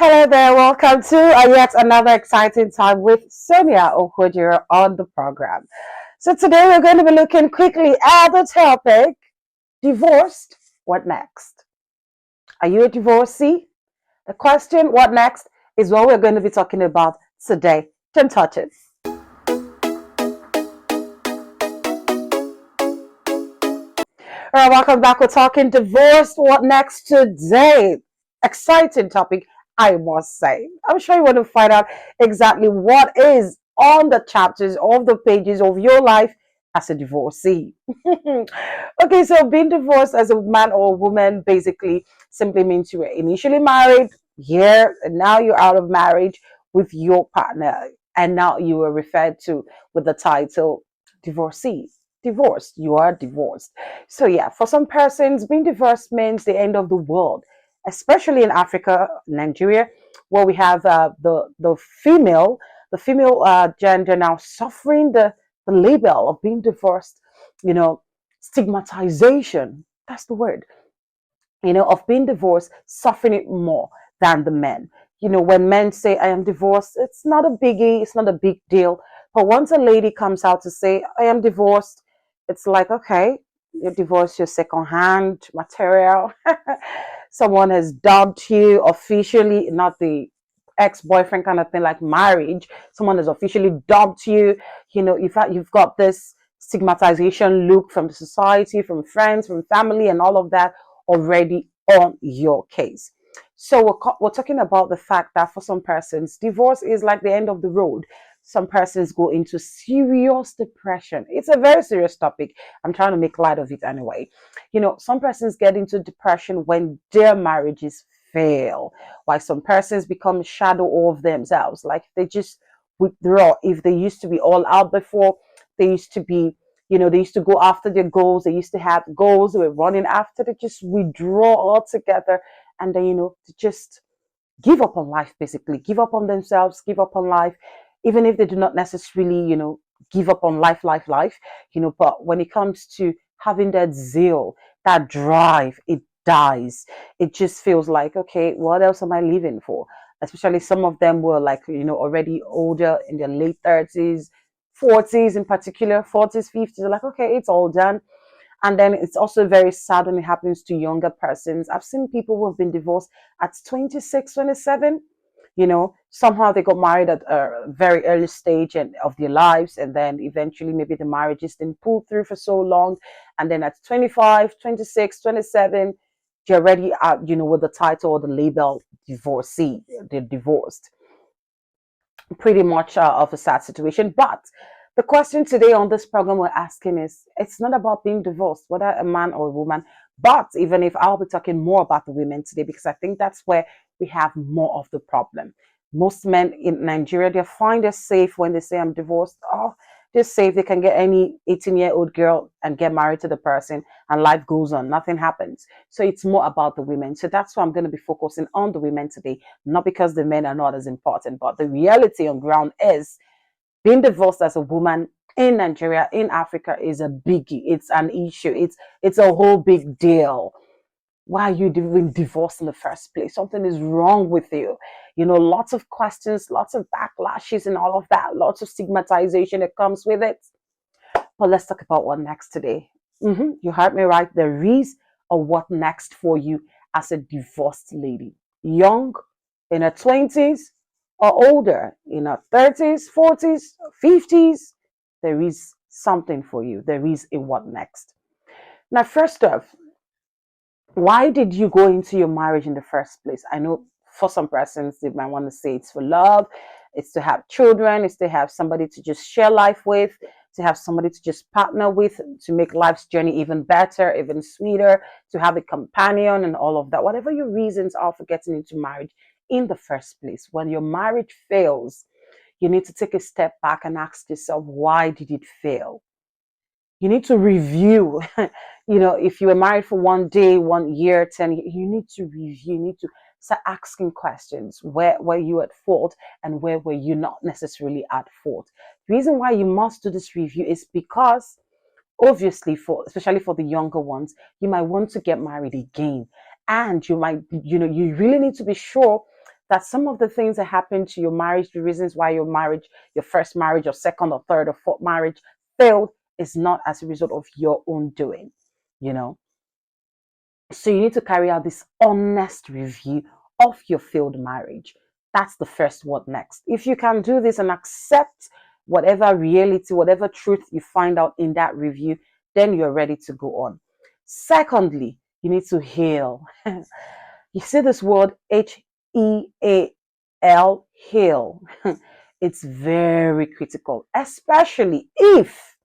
Hello there, welcome to yet another exciting time with Sonia Okwojiro on the program. So today we're going to be looking quickly at the topic, divorced, what next? Are you a divorcee? The question, what next, is what we're going to be talking about today. Don't touch it. All right, welcome back. We're talking divorced, what next today? Exciting topic, I must say. I'm sure you want to find out exactly what is on the chapters of the pages of your life as a divorcee. Okay, so being divorced as a man or a woman basically simply means you were initially married, yeah, and now you're out of marriage with your partner, and now you were referred to with the title divorcee. Divorced, you are divorced. So yeah, for some persons, being divorced means the end of the world, especially in Africa, Nigeria, where we have the female gender now suffering the label of being divorced. You know, stigmatization. That's the word. Of being divorced, suffering it more than the men. When men say, I am divorced, it's not a biggie, it's not a big deal. But once a lady comes out to say, I am divorced, it's like, okay, you're divorced, you're second-hand material. Someone has dumped you officially, not the ex-boyfriend kind of thing like marriage. Someone has officially dumped you. You've got this stigmatization look from the society, from friends, from family, and all of that already on your case. So we're talking about the fact that for some persons, divorce is like the end of the road. Some persons go into serious depression. It's a very serious topic. I'm trying to make light of it anyway. Some persons get into depression when their marriages fail, while some persons become shadow of themselves. Like they just withdraw. If they used to be all out before, they used to be they used to go after their goals. They used to have goals they were running after. They just withdraw altogether. And then, to just give up on life, basically. Give up on themselves, give up on life, even if they do not necessarily, give up on life. But when it comes to having that zeal, that drive, it dies. It just feels like, okay, what else am I living for? Especially some of them were like, already older in their late 30s, 40s in particular, 40s, 50s. They're like, okay, it's all done. And then it's also very sad when it happens to younger persons. I've seen people who have been divorced at 26, 27. Somehow they got married at a very early stage of their lives. And then eventually maybe the marriages didn't pull through for so long. And then at 25, 26, 27, you're already out, with the title or the label divorcee. They're divorced. Pretty much of a sad situation. But the question today on this program we're asking is, it's not about being divorced, whether a man or a woman. But even if I'll be talking more about the women today, because I think that's where we have more of the problem. Most men in Nigeria, they find it safe when they say I'm divorced. Oh, they're safe. They can get any 18-year-old girl and get married to the person, and life goes on. Nothing happens. So it's more about the women. So that's why I'm going to be focusing on the women today, not because the men are not as important, but the reality on ground is being divorced as a woman in Nigeria, in Africa, is a biggie. It's an issue. It's a whole big deal. Why are you doing divorce in the first place? Something is wrong with you. Lots of questions, lots of backlashes and all of that, lots of stigmatization that comes with it. But let's talk about what next today. You heard me right. There is a what next for you as a divorced lady. Young, in her 20s, or older, in her 30s, 40s, 50s. There is something for you. There is a what next. Now, first off, why did you go into your marriage in the first place? I know for some persons, they might want to say it's for love, it's to have children, it's to have somebody to just share life with, to have somebody to just partner with, to make life's journey even better, even sweeter, to have a companion and all of that. Whatever your reasons are for getting into marriage in the first place, when your marriage fails, you need to take a step back and ask yourself, why did it fail? You need to review. If you were married for 1 day, 1 year, 10 years, you need to review. You need to start asking questions. Where were you at fault and where were you not necessarily at fault? The reason why you must do this review is because obviously, especially for the younger ones, you might want to get married again. And you might, you really need to be sure that some of the things that happened to your marriage, the reasons why your marriage, your first marriage, or second or third or fourth marriage failed, is not as a result of your own doing, you know. So you need to carry out this honest review of your failed marriage. That's the first what next. If you can do this and accept whatever reality, whatever truth you find out in that review, then you're ready to go on. Secondly, you need to heal. You see this word Heal, heal. It's very critical, especially if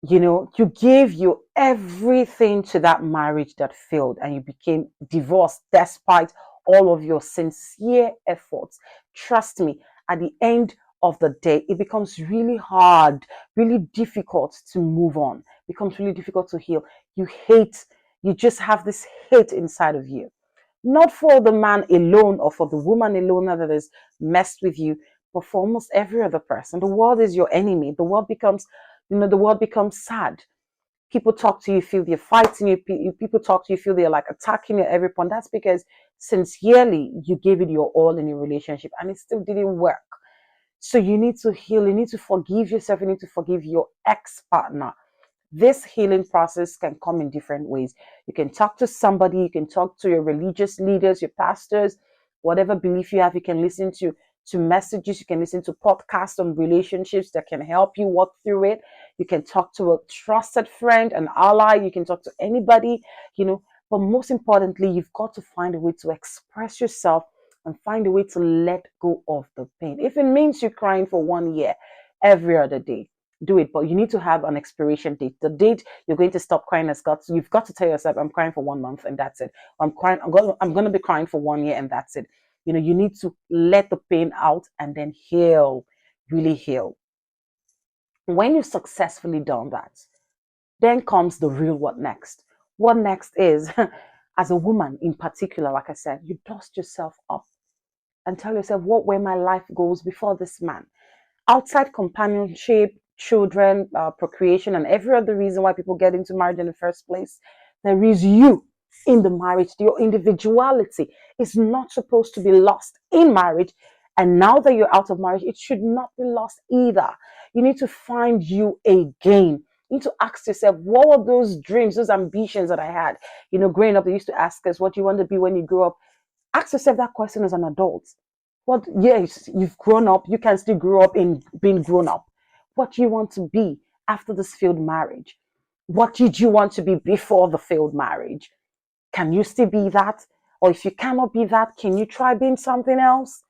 you gave your everything to that marriage that failed and you became divorced despite all of your sincere efforts. Trust me, at the end of the day, it becomes really hard, really difficult to move on, it becomes really difficult to heal. You just have this hate inside of you, not for the man alone or for the woman alone that is messed with you, but for almost every other person. The world is your enemy. The world becomes sad. People talk to you, feel they're fighting you. People talk to you, feel they're like attacking you at every point. That's because sincerely you gave it your all in your relationship and it still didn't work. So you need to heal. You need to forgive yourself. You need to forgive your ex-partner. This healing process can come in different ways. You can talk to somebody, you can talk to your religious leaders, your pastors, whatever belief you have. You can listen to messages, you can listen to podcasts on relationships that can help you walk through it. You can talk to a trusted friend, an ally, you can talk to anybody, but most importantly, you've got to find a way to express yourself and find a way to let go of the pain. If it means you're crying for 1 year every other day, do it, but you need to have an expiration date. The date you're going to stop crying has got you've got to tell yourself, I'm crying for 1 month and that's it. I'm going to be crying for 1 year and that's it. You need to let the pain out and then heal, really heal. When you've successfully done that, then comes the real what next. What next is, as a woman in particular, like I said, you dust yourself up and tell yourself, what were my life goals before this man? Outside companionship, children, procreation, and every other reason why people get into marriage in the first place, there is you in the marriage. Your individuality is not supposed to be lost in marriage. And now that you're out of marriage, it should not be lost either. You need to find you again. You need to ask yourself, what were those dreams, those ambitions that I had? Growing up, they used to ask us, what do you want to be when you grow up? Ask yourself that question as an adult. What, yes, you've grown up, you can still grow up in being grown up. What do you want to be after this failed marriage? What did you want to be before the failed marriage? Can you still be that? Or if you cannot be that, can you try being something else?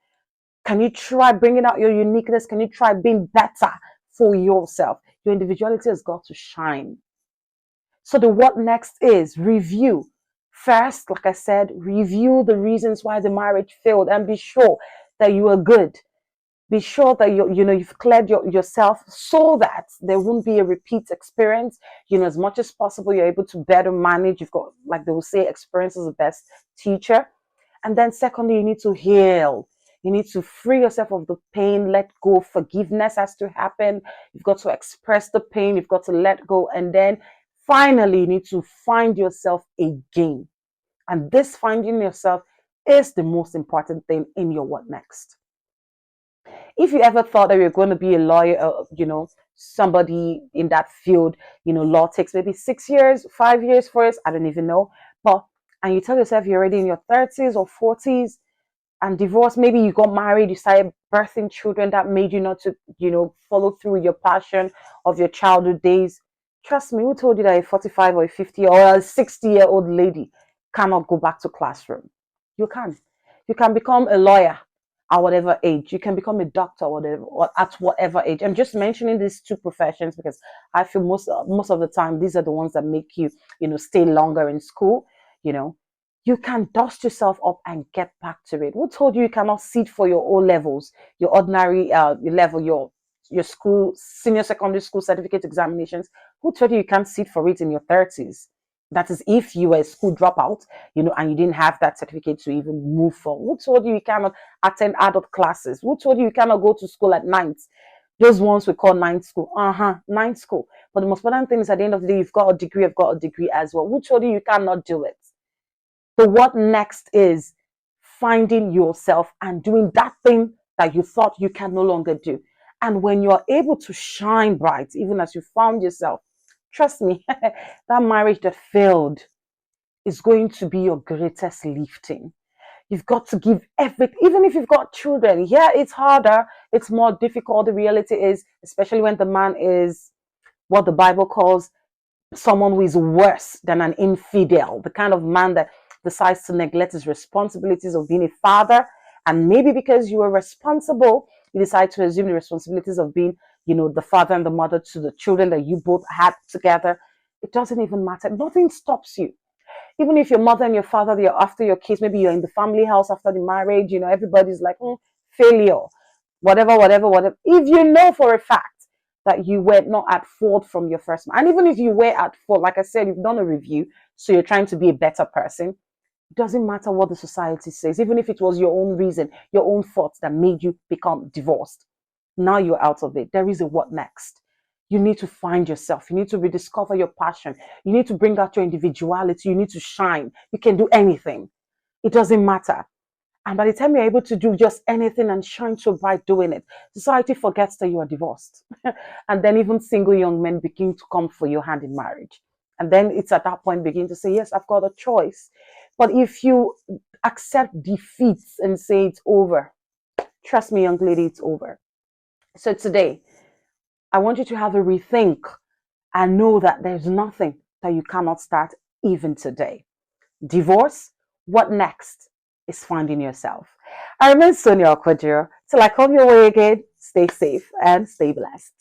Can you try bringing out your uniqueness? Can you try being better for yourself? Your individuality has got to shine. So the what next is review. First, like I said, review the reasons why the marriage failed and be sure that you are good. Be sure that you've cleared yourself so that there won't be a repeat experience. As much as possible, you're able to better manage. You've got, like they will say, experience is the best teacher. And then secondly, you need to heal. You need to free yourself of the pain, let go. Forgiveness has to happen. You've got to express the pain. You've got to let go. And then finally, you need to find yourself again. And this finding yourself is the most important thing in your what next. If you ever thought that you're going to be a lawyer, somebody in that field, law takes maybe 6 years, 5 years, 4 years, I don't even know. And you tell yourself you're already in your 30s or 40s and divorced, maybe you got married, you started birthing children that made you not to, follow through with your passion of your childhood days. Trust me, who told you that a 45 or a 50 or a 60-year-old lady cannot go back to classroom? You can. You can become a lawyer at whatever age. You can become a doctor or at whatever age. I'm just mentioning these two professions because I feel most of the time these are the ones that make you, stay longer in school. You know, you can dust yourself up and get back to it. Who told you you cannot sit for your O levels, your ordinary level, your school, senior secondary school certificate examinations? Who told you you can't sit for it in your 30s? That is if you were a school dropout, and you didn't have that certificate to even move forward. Who told you you cannot attend adult classes? Who told you you cannot go to school at night? Those ones we call night school. Night school. But the most important thing is at the end of the day, you've got a degree, as well. Who told you you cannot do it? So what next is finding yourself and doing that thing that you thought you can no longer do. And when you're able to shine bright, even as you found yourself, trust me, that marriage that failed is going to be your greatest lifting. You've got to give everything, even if you've got children. Yeah, it's harder, it's more difficult. The reality is, especially when the man is what the Bible calls someone who is worse than an infidel, the kind of man that decides to neglect his responsibilities of being a father. And maybe because you were responsible, you decide to assume the responsibilities of being, the father and the mother to the children that you both had together. It doesn't even matter. Nothing stops you. Even if your mother and your father, they're after your kids, maybe you're in the family house after the marriage, everybody's like, failure, whatever, whatever, whatever. If you know for a fact that you were not at fault from your first man, and even if you were at fault, like I said, you've done a review, so you're trying to be a better person. It doesn't matter what the society says, even if it was your own reason, your own thoughts that made you become divorced. Now you're out of it. There is a what next. You need to find yourself. You need to rediscover your passion. You need to bring out your individuality. You need to shine. You can do anything. It doesn't matter. And by the time you're able to do just anything and shine so bright doing it, society forgets that you are divorced. And then even single young men begin to come for your hand in marriage. And then it's at that point begin to say, yes, I've got a choice. But if you accept defeats and say it's over, trust me, young lady, it's over. So today, I want you to have a rethink and know that there's nothing that you cannot start even today. Divorce, what next is finding yourself. I remain Sonia Okwadjo. Till I come your way again, stay safe and stay blessed.